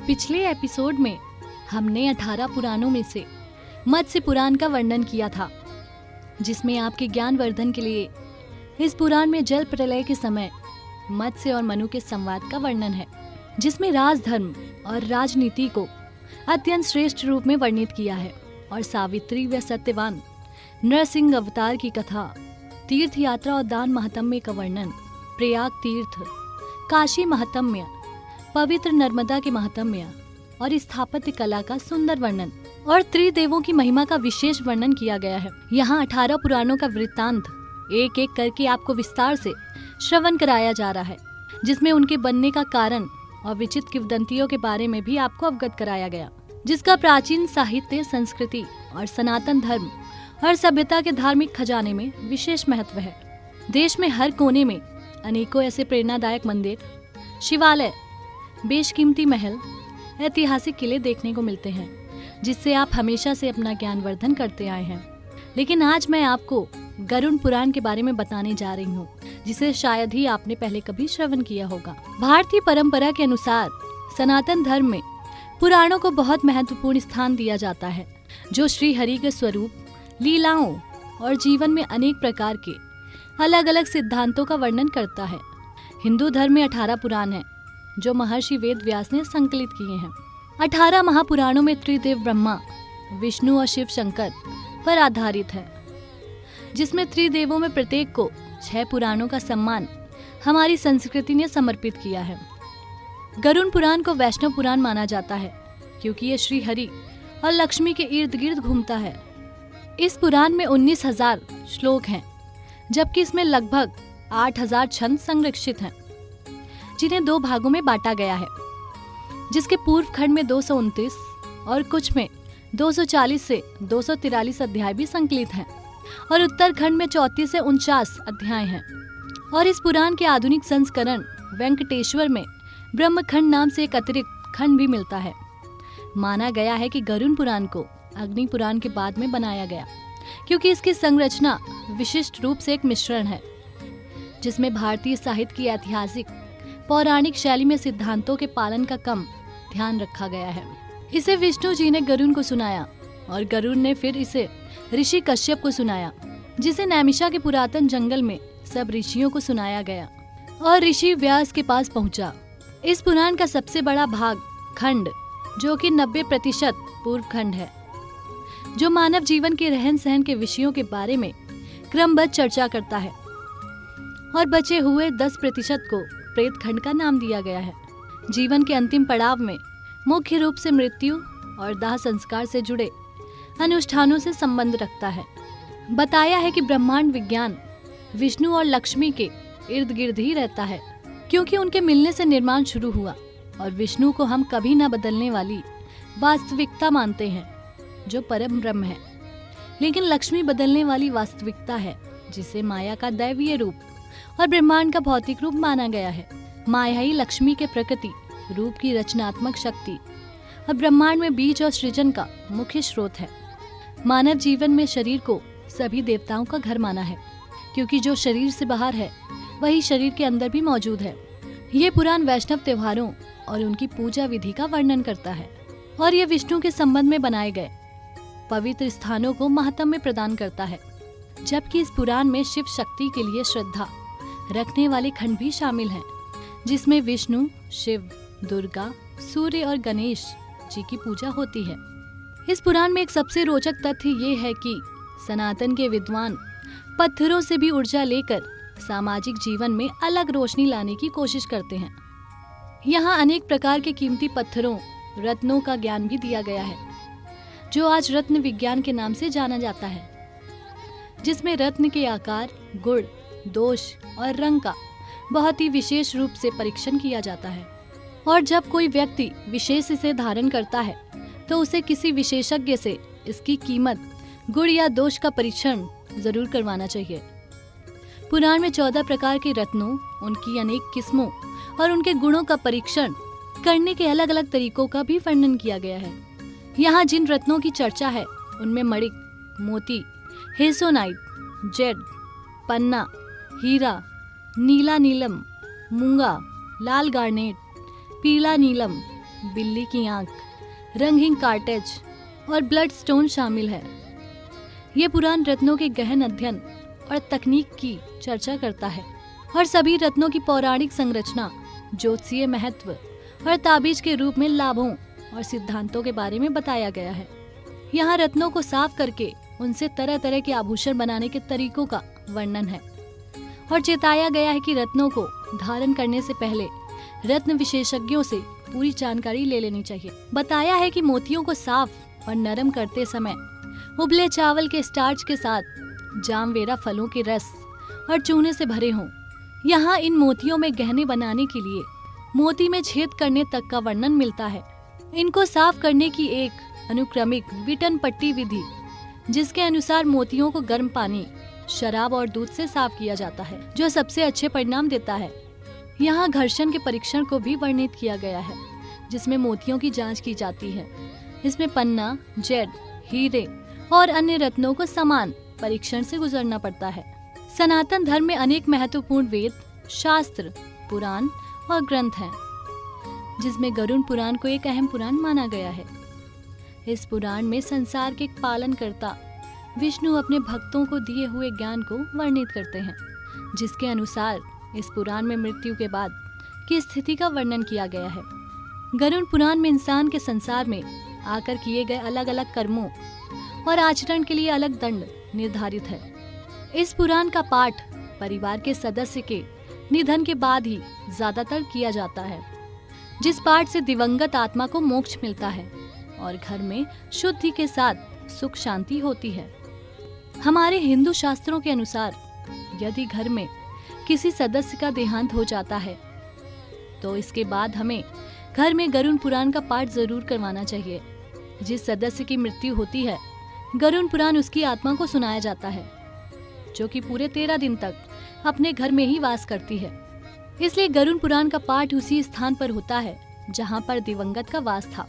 पिछले एपिसोड में हमने 18 पुराणों में से मत्स्य पुराण का वर्णन किया था, जिसमें आपके ज्ञानवर्धन के लिए इस पुराण में जल प्रलय के समय मत्स्य और मनु के संवाद का वर्णन है, जिसमें राजधर्म और राजनीति को अत्यंत श्रेष्ठ रूप में वर्णित किया है और सावित्री व सत्यवान नरसिंह अवतार की कथा, तीर्थ यात्रा और दान महात्म्य का वर्णन, प्रयाग तीर्थ, काशी महात्म्य, पवित्र नर्मदा के महात्म्य और स्थापत्य कला का सुंदर वर्णन और त्रिदेवों की महिमा का विशेष वर्णन किया गया है। यहाँ 18 पुराणों का वृत्तांत एक एक करके आपको विस्तार से श्रवण कराया जा रहा है, जिसमें उनके बनने का कारण और विचित्र किंवदंतियों के बारे में भी आपको अवगत कराया गया, जिसका प्राचीन साहित्य, संस्कृति और सनातन धर्म और सभ्यता के धार्मिक खजाने में विशेष महत्व है। देश में हर कोने में अनेकों ऐसे प्रेरणादायक मंदिर, शिवालय, बेशकीमती महल, ऐतिहासिक किले देखने को मिलते हैं, जिससे आप हमेशा से अपना ज्ञानवर्धन करते आए हैं। लेकिन आज मैं आपको गरुड़ पुराण के बारे में बताने जा रही हूँ, जिसे शायद ही आपने पहले कभी श्रवण किया होगा। भारतीय परंपरा के अनुसार सनातन धर्म में पुराणों को बहुत महत्वपूर्ण स्थान दिया जाता है, जो श्री हरि के स्वरूप, लीलाओं और जीवन में अनेक प्रकार के अलग अलग सिद्धांतों का वर्णन करता है। हिंदू धर्म में 18 पुराण हैं, जो महर्षि वेद व्यास ने संकलित किए हैं। 18 महापुराणों में त्रिदेव ब्रह्मा, विष्णु और शिव शंकर पर आधारित है, जिसमें त्रिदेवों में प्रत्येक को 6 पुराणों का सम्मान हमारी संस्कृति ने समर्पित किया है। गरुड़ पुराण को वैष्णव पुराण माना जाता है, क्योंकि ये श्री हरि और लक्ष्मी के इर्द गिर्द घूमता है। इस पुराण में 19,000 श्लोक हैं, जबकि इसमें लगभग 8,000 छंद संरक्षित हैं, जिन्हें 2 भागों में बांटा गया है, जिसके पूर्व खंड में 229 और कुछ में 240 से 243 अध्याय भी संकलित हैं और उत्तर खंड में 34 से 49 अध्याय हैं। और इस पुराण के आधुनिक संस्करण वेंकटेश्वर में ब्रह्मखंड नाम से एक अतिरिक्त खंड भी मिलता है। माना गया है कि गरुड़ पुराण को अग्नि पुराण के बाद में बनाया गया, क्योंकि इसकी संरचना विशिष्ट रूप से एक मिश्रण है, जिसमें भारतीय साहित्य की ऐतिहासिक पौराणिक शैली में सिद्धांतों के पालन का कम ध्यान रखा गया है। इसे विष्णु जी ने गरुड़ को सुनाया और गरुड़ ने फिर इसे ऋषि कश्यप को सुनाया, जिसे नैमिषा के पुरातन जंगल में सब ऋषियों को सुनाया गया और ऋषि व्यास के पास पहुंचा। इस पुराण का सबसे बड़ा भाग खंड, जो कि 90% पूर्व खंड है, जो मानव जीवन के रहन सहन के विषयों के बारे में क्रमबद्ध चर्चा करता है, और बचे हुए 10% को प्रेत खंड का नाम दिया गया है। जीवन के अंतिम पड़ाव में मुख्य रूप से मृत्यु और दाह संस्कार से जुड़े अनुष्ठानों से संबंध रखता है। बताया है कि ब्रह्मांड विज्ञान विष्णु और लक्ष्मी के इर्द गिर्द ही रहता है, क्योंकि उनके मिलने से निर्माण शुरू हुआ, और विष्णु को हम कभी न बदलने वाली वास्तविकता मानते हैं, जो परम ब्रह्म है। लेकिन लक्ष्मी बदलने वाली वास्तविकता है, जिसे माया का दैवीय रूप और ब्रह्मांड का भौतिक रूप माना गया है। माया ही लक्ष्मी के प्रकृति रूप की रचनात्मक शक्ति और ब्रह्मांड में बीज और सृजन का मुख्य स्रोत है। मानव जीवन में शरीर को सभी देवताओं का घर माना है, क्योंकि जो शरीर से बाहर है वही शरीर के अंदर भी मौजूद है। ये पुराण वैष्णव त्योहारों और उनकी पूजा विधि का वर्णन करता है, और ये विष्णु के संबंध में बनाए गए पवित्र स्थानों को महात्म्य प्रदान करता है। जबकि इस पुराण में शिव शक्ति के लिए श्रद्धा रखने वाले खंड भी शामिल हैं, जिसमें विष्णु, शिव, दुर्गा, सूर्य और गणेश जी की पूजा होती है। इस पुराण में एक सबसे रोचक तथ्य ये है कि सनातन के विद्वान पत्थरों से भी ऊर्जा लेकर सामाजिक जीवन में अलग रोशनी लाने की कोशिश करते हैं। यहाँ अनेक प्रकार के कीमती पत्थरों, रत्नों का ज्ञान भी दिया गया है, जो आज रत्न विज्ञान के नाम से जाना जाता है, जिसमें रत्न के आकार, गुण, दोष और रंग का बहुत ही विशेष रूप से परीक्षण किया जाता है। और जब कोई व्यक्ति विशेष इसे धारण करता है, तो उसे किसी विशेषज्ञ से इसकी कीमत, गुण या दोष का परीक्षण जरूर करवाना चाहिए। पुराण में 14 प्रकार के रत्नों, उनकी अनेक किस्मों और उनके गुणों का परीक्षण करने के अलग अलग तरीकों का भी वर्णन किया गया है। यहाँ जिन रत्नों की चर्चा है, उनमें मणिक, मोती, हेसोनाइट, जेड, पन्ना, हीरा, नीला नीलम, मूंगा, लाल गार्नेट, पीला नीलम, बिल्ली की आंख, रंगीन कार्टेज और ब्लड स्टोन शामिल है। ये पुराण रत्नों के गहन अध्ययन और तकनीक की चर्चा करता है और सभी रत्नों की पौराणिक संरचना, ज्योतिषीय महत्व और ताबीज के रूप में लाभों और सिद्धांतों के बारे में बताया गया है। यहाँ रत्नों को साफ करके उनसे तरह तरह के आभूषण बनाने के तरीकों का वर्णन है और चेताया गया है कि रत्नों को धारण करने से पहले रत्न विशेषज्ञों से पूरी जानकारी ले लेनी चाहिए। बताया है कि मोतियों को साफ और नरम करते समय उबले चावल के स्टार्च के साथ जामवेरा फलों के रस और चूने से भरे हों। यहाँ इन मोतियों में गहने बनाने के लिए मोती में छेद करने तक का वर्णन मिलता है। इनको साफ करने की एक अनुक्रमिक विटन पट्टी विधि, जिसके अनुसार मोतियों को गर्म पानी, शराब और दूध से साफ किया जाता है, जो सबसे अच्छे परिणाम देता है। यहाँ घर्षण के परीक्षण को भी वर्णित किया गया है, जिसमें मोतियों की जांच की जाती है। इसमें पन्ना, जेड, हीरे और अन्य रत्नों को समान परीक्षण से गुजरना पड़ता है। सनातन धर्म में अनेक महत्वपूर्ण वेद, शास्त्र, पुराण और ग्रंथ हैं, जिसमें गरुड़ पुराण को एक अहम पुराण माना गया है। इस पुराण में संसार के पालनकर्ता विष्णु अपने भक्तों को दिए हुए ज्ञान को वर्णित करते हैं, जिसके अनुसार इस पुराण में मृत्यु के बाद की स्थिति का वर्णन किया गया है। गरुड़ पुराण में इंसान के संसार में आकर किए गए अलग अलग कर्मों और आचरण के लिए अलग दंड निर्धारित है। इस पुराण का पाठ परिवार के सदस्य के निधन के बाद ही ज्यादातर किया जाता है, जिस पाठ से दिवंगत आत्मा को मोक्ष मिलता है और घर में शुद्धि के साथ सुख शांति होती है। हमारे हिंदू शास्त्रों के अनुसार यदि घर में किसी सदस्य का देहांत हो जाता है तो इसके बाद हमें घर में गरुड़ पुराण का पाठ जरूर करवाना चाहिए। जिस सदस्य की मृत्यु होती है, गरुड़ पुराण उसकी आत्मा को सुनाया जाता है, जो कि पूरे 13 दिन तक अपने घर में ही वास करती है। इसलिए गरुड़ पुराण का पाठ उसी स्थान पर होता है जहाँ पर दिवंगत का वास था,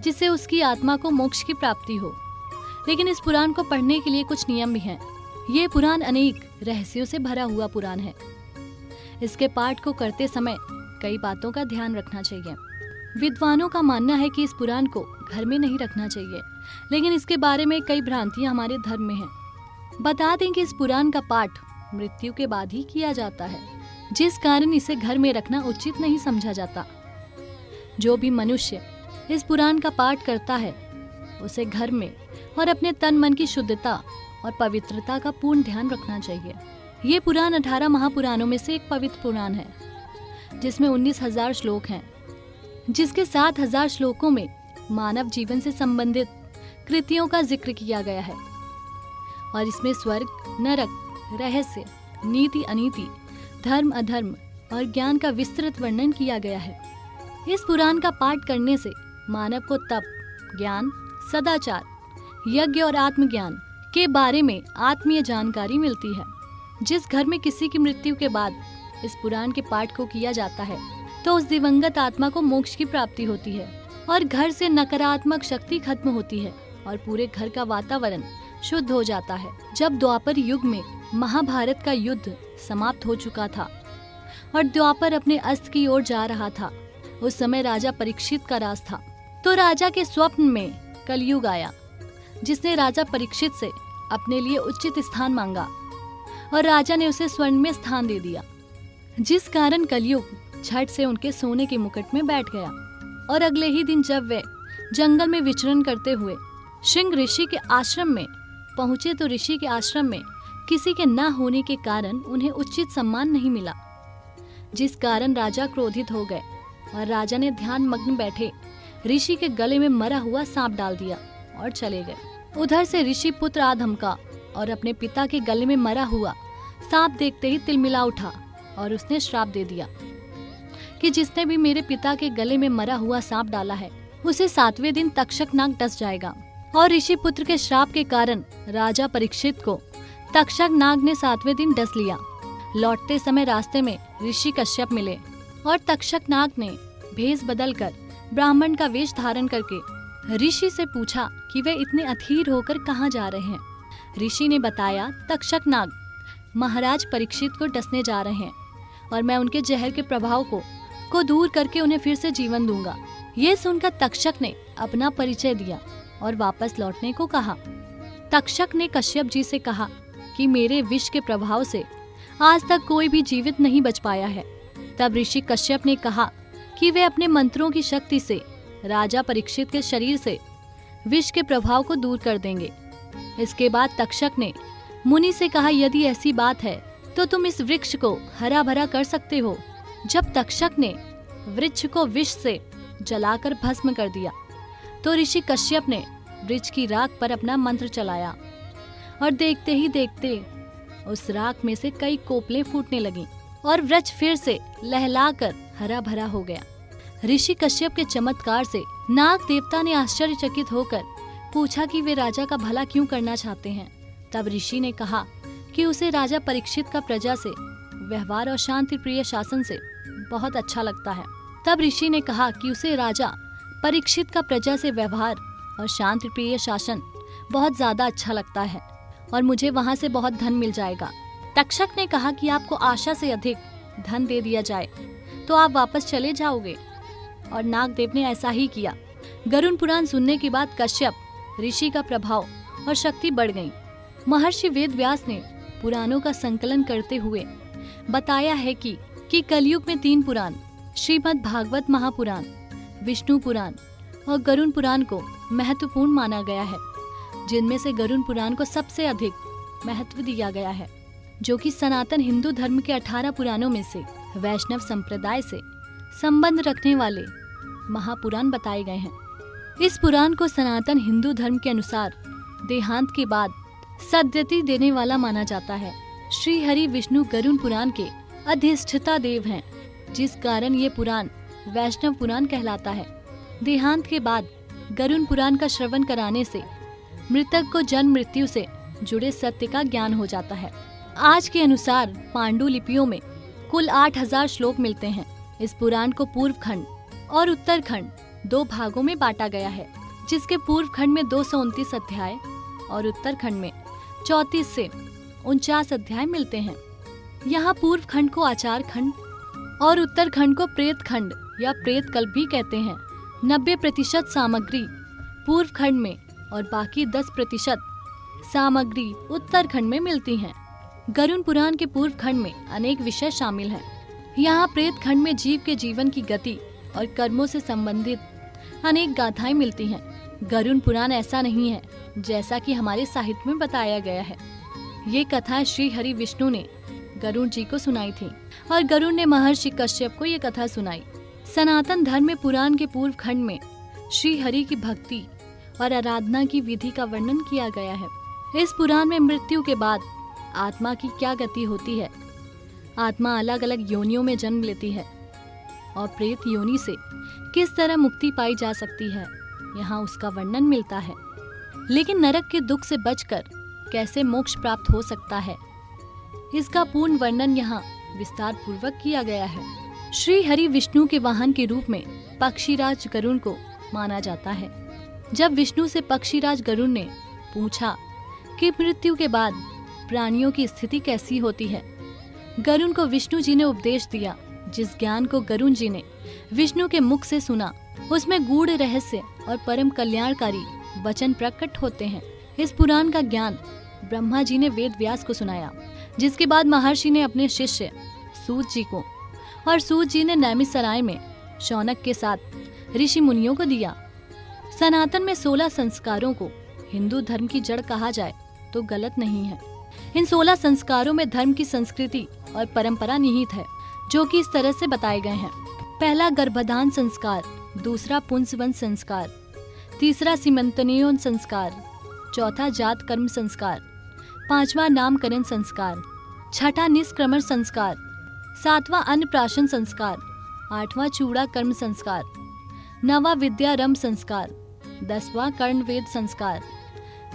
जिससे उसकी आत्मा को मोक्ष की प्राप्ति हो। लेकिन इस पुराण को पढ़ने के लिए कुछ नियम भी हैं। ये पुराण अनेक रहस्यों से भरा हुआ पुराण है। इसके पाठ को करते समय कई बातों का ध्यान रखना चाहिए। विद्वानों का मानना है कि इस पुराण को घर में नहीं रखना चाहिए, लेकिन इसके बारे में कई भ्रांतियां हमारे धर्म में हैं। बता दें कि इस पुराण का पाठ मृत्यु के बाद ही किया जाता है, जिस कारण इसे घर में रखना उचित नहीं समझा जाता। जो भी मनुष्य इस पुराण का पाठ करता है, उसे घर में और अपने तन मन की शुद्धता और पवित्रता का पूर्ण ध्यान रखना चाहिए। ये पुराण 18 महापुराणों में से एक पवित्र पुराण है, जिसमें 19,000 श्लोक हैं, जिसके 7,000 श्लोकों में मानव जीवन से संबंधित कृतियों का जिक्र किया गया है और इसमें स्वर्ग, नरक, रहस्य, नीति अनीति, धर्म अधर्म और ज्ञान का विस्तृत वर्णन किया गया है। इस पुराण का पाठ करने से मानव को तप, ज्ञान, सदाचार, यज्ञ और आत्मज्ञान के बारे में आत्मीय जानकारी मिलती है। जिस घर में किसी की मृत्यु के बाद इस पुराण के पाठ को किया जाता है तो उस दिवंगत आत्मा को मोक्ष की प्राप्ति होती है और घर से नकारात्मक शक्ति खत्म होती है और पूरे घर का वातावरण शुद्ध हो जाता है। जब द्वापर युग में महाभारत का युद्ध समाप्त हो चुका था और द्वापर अपने अस्त की ओर जा रहा था, उस समय राजा परीक्षित का राज था। तो राजा के स्वप्न में कलयुग आया, जिसने राजा परीक्षित से अपने लिए उचित स्थान मांगा और राजा ने उसे स्वर्ण में स्थान दे दिया, जिस कारण कलयुग झट से उनके सोने के मुकुट में बैठ गया। और अगले ही दिन जब वे जंगल में विचरण करते हुए श्रृंग ऋषि के आश्रम में पहुंचे तो ऋषि के आश्रम में किसी के न होने के कारण उन्हें उचित सम्मान नहीं मिला, जिस कारण राजा क्रोधित हो गए और राजा ने ध्यान मग्न बैठे ऋषि के गले में मरा हुआ सांप डाल दिया और चले गए। उधर से ऋषि पुत्र आधमका और अपने पिता के गले में मरा हुआ सांप देखते ही तिलमिला उठा और उसने श्राप दे दिया कि जिसने भी मेरे पिता के गले में मरा हुआ सांप डाला है उसे 7वें दिन तक्षक नाग डस जाएगा। और ऋषि पुत्र के श्राप के कारण राजा परीक्षित को तक्षक नाग ने 7वें दिन डस लिया। लौटते समय रास्ते में ऋषि कश्यप मिले और तक्षक नाग ने भेष बदलकर ब्राह्मण का वेश धारण करके ऋषि से पूछा कि वे इतने अधीर होकर कहाँ जा रहे हैं। ऋषि ने बताया, तक्षक नाग महाराज परीक्षित को डसने जा रहे हैं और मैं उनके जहर के प्रभाव को को दूर करके उन्हें फिर से जीवन दूंगा। ये सुनकर तक्षक ने अपना परिचय दिया और वापस लौटने को कहा। तक्षक ने कश्यप जी से कहा कि मेरे विष के प्रभाव से आज तक कोई भी जीवित नहीं बच पाया है। तब ऋषि कश्यप ने कहा कि वे अपने मंत्रों की शक्ति से राजा परीक्षित के शरीर से विष के प्रभाव को दूर कर देंगे। इसके बाद तक्षक ने मुनि से कहा, यदि ऐसी बात है तो तुम इस वृक्ष को हरा भरा कर सकते हो। जब तक्षक ने वृक्ष को विष से जलाकर भस्म कर दिया तो ऋषि कश्यप ने वृक्ष की राख पर अपना मंत्र चलाया और देखते ही देखते उस राख में से कई कोपलें फूटने लगीं और वृक्ष फिर से लहलाकर हरा भरा हो गया। ऋषि कश्यप के चमत्कार से नाग देवता ने आश्चर्यचकित होकर पूछा कि वे राजा का भला क्यों करना चाहते हैं। तब ऋषि ने कहा कि उसे राजा परीक्षित का प्रजा से व्यवहार और शांति प्रिय शासन से बहुत अच्छा लगता है। तब ऋषि ने कहा कि उसे राजा परीक्षित का प्रजा से व्यवहार और शांति प्रिय शासन बहुत ज्यादा अच्छा लगता है और मुझे वहां से बहुत धन मिल जाएगा। तक्षक ने कहा कि आपको आशा से अधिक धन दे दिया जाए तो आप वापस चले जाओगे, और नागदेव ने ऐसा ही किया। गरुड़ पुराण सुनने के बाद कश्यप ऋषि का प्रभाव और शक्ति बढ़ गई। महर्षि वेद व्यास ने पुराणों का संकलन करते हुए बताया है कि कलयुग में 3 पुराण श्रीमद् भागवत महापुराण, विष्णु पुराण और गरुड़ पुराण को महत्वपूर्ण माना गया है, जिनमें से गरुड़ पुराण को सबसे अधिक महत्व दिया गया है, जो कि सनातन हिंदू धर्म के 18 पुराणों में से वैष्णव संप्रदाय से संबंध रखने वाले महापुराण बताए गए हैं। इस पुराण को सनातन हिंदू धर्म के अनुसार देहांत के बाद सद्गति देने वाला माना जाता है। श्री हरि विष्णु गरुड़ पुराण के अधिष्ठता देव हैं, जिस कारण ये पुराण वैष्णव पुराण कहलाता है। देहांत के बाद गरुड़ पुराण का श्रवण कराने से मृतक को जन्म मृत्यु से जुड़े सत्य का ज्ञान हो जाता है। आज के अनुसार पांडुलिपियों में कुल 8000 श्लोक मिलते हैं। इस पुराण को पूर्व खंड और उत्तर खंड 2 भागों में बांटा गया है, जिसके पूर्व खंड में 229 अध्याय और उत्तर खंड में 34 से 49 अध्याय मिलते हैं। यहाँ पूर्व खंड को आचार खंड और उत्तर खंड को प्रेत खंड या प्रेत कल्प भी कहते हैं। 90% सामग्री पूर्व खंड में और बाकी 10% सामग्री उत्तर खंड में मिलती हैं। गरुड़ पुराण के पूर्व खंड में अनेक विषय शामिल हैं। यहाँ प्रेत खंड में जीव के जीवन की गति और कर्मों से संबंधित अनेक गाथाएं मिलती हैं। गरुड़ पुराण ऐसा नहीं है जैसा कि हमारे साहित्य में बताया गया है। ये कथा श्री हरि विष्णु ने गरुड़ जी को सुनाई थी और गरुड़ ने महर्षि कश्यप को ये कथा सुनाई। सनातन धर्म में पुराण के पूर्व खंड में श्री हरि की भक्ति और आराधना की विधि का वर्णन किया गया है। इस पुराण में मृत्यु के बाद आत्मा की क्या गति होती है, आत्मा अलग अलग योनियों में जन्म लेती है और प्रेत योनि से किस तरह मुक्ति पाई जा सकती है, यहाँ उसका वर्णन मिलता है। लेकिन नरक के दुख से बचकर कैसे मोक्ष प्राप्त हो सकता है, इसका पूर्ण वर्णन यहाँ विस्तार पूर्वक किया गया है। श्री हरि विष्णु के वाहन के रूप में पक्षीराज गरुड़ को माना जाता है। जब विष्णु से पक्षीराज गरुड़ ने पूछा कि मृत्यु के बाद प्राणियों की स्थिति कैसी होती है, गरुड़ को विष्णु जी ने उपदेश दिया। जिस ज्ञान को गरुड़ जी ने विष्णु के मुख से सुना, उसमें गूढ़ रहस्य और परम कल्याणकारी वचन प्रकट होते हैं। इस पुराण का ज्ञान ब्रह्मा जी ने वेद व्यास को सुनाया, जिसके बाद महर्षि ने अपने शिष्य सूत जी को और सूत जी ने नैमिषारण्य में शौनक के साथ ऋषि मुनियों को दिया। सनातन में 16 संस्कारों को हिंदू धर्म की जड़ कहा जाए तो गलत नहीं है। इन 16 संस्कारों में धर्म की संस्कृति और परंपरा निहित है, जो कि इस तरह से बताए गए हैं। पहला गर्भधान संस्कार, दूसरा पुंसवन संस्कार, तीसरा सीमंतनियोन संस्कार, चौथा जात कर्म संस्कार, पांचवा नामकरण संस्कार, छठा निष्क्रमण संस्कार, सातवां अन्नप्राशन संस्कार, आठवां चूड़ा कर्म संस्कार, नवा विद्यारंभ संस्कार, 10वां कर्णवेद संस्कार,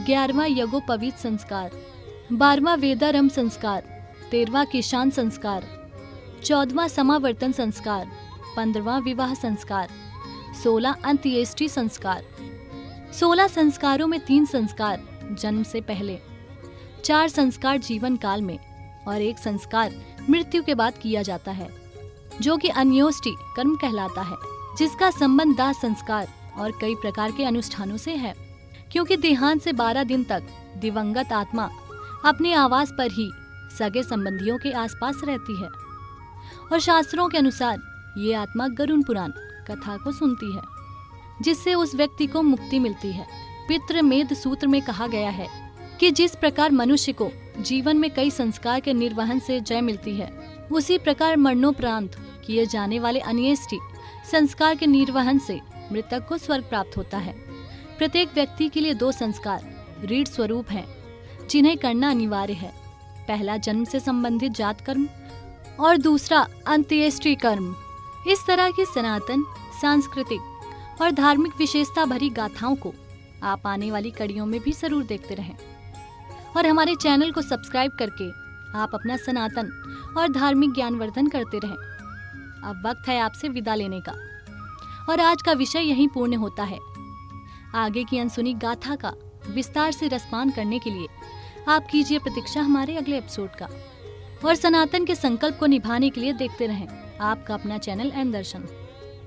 11वां यज्ञोपवीत संस्कार, 12वां वेदारंभ संस्कार, 13वां किशान संस्कार, 14वां समावर्तन संस्कार, 15वां विवाह संस्कार, 16 अंत्येष्टि संस्कार। 16 संस्कारों में 3 संस्कार जन्म से पहले, 4 संस्कार जीवन काल में और 1 संस्कार मृत्यु के बाद किया जाता है। जो कि अन्योष्टि कर्म कहलाता है, जिसका संबंध दाह संस्कार और कई प्रकार के अनुष्ठानों से है। क्योंकि देहांत से 12 दिन तक दिवंगत आत्मा अपने आवास पर ही सगे संबंधियों के आसपास रहती है और शास्त्रों के अनुसार ये आत्मा गरुड़ पुराण कथा को सुनती है, जिससे उस व्यक्ति को मुक्ति मिलती है। पितृमेध सूत्र में कहा गया है कि जिस प्रकार मनुष्य को जीवन में कई संस्कार के निर्वहन से जय मिलती है, उसी प्रकार मरणोपरांत किए जाने वाले अन्येष्टि संस्कार के निर्वहन से मृतक को स्वर्ग प्राप्त होता है। प्रत्येक व्यक्ति के लिए 2 संस्कार रीढ़ स्वरूप हैं, जिन्हें करना अनिवार्य है। पहला जन्म से संबंधित जात कर्म और दूसरा अंत्येष्टि कर्म। इस तरह की सनातन, सांस्कृतिक और धार्मिक विशेषता भरी गाथाओं को आप आने वाली कड़ियों में भी जरूर देखते रहें और हमारे चैनल को सब्सक्राइब करके आप अपना सनातन और धार्मिक ज्ञानवर्धन करते रहें। अब वक्त है आपसे विदा लेने का और आज का विषय यहीं पूर्ण होता है। आगे की अनसुनी गाथा का विस्तार से रसपान करने के लिए आप कीजिए प्रतीक्षा हमारे अगले एपिसोड का और सनातन के संकल्प को निभाने के लिए देखते रहें आपका अपना चैनल एन दर्शन।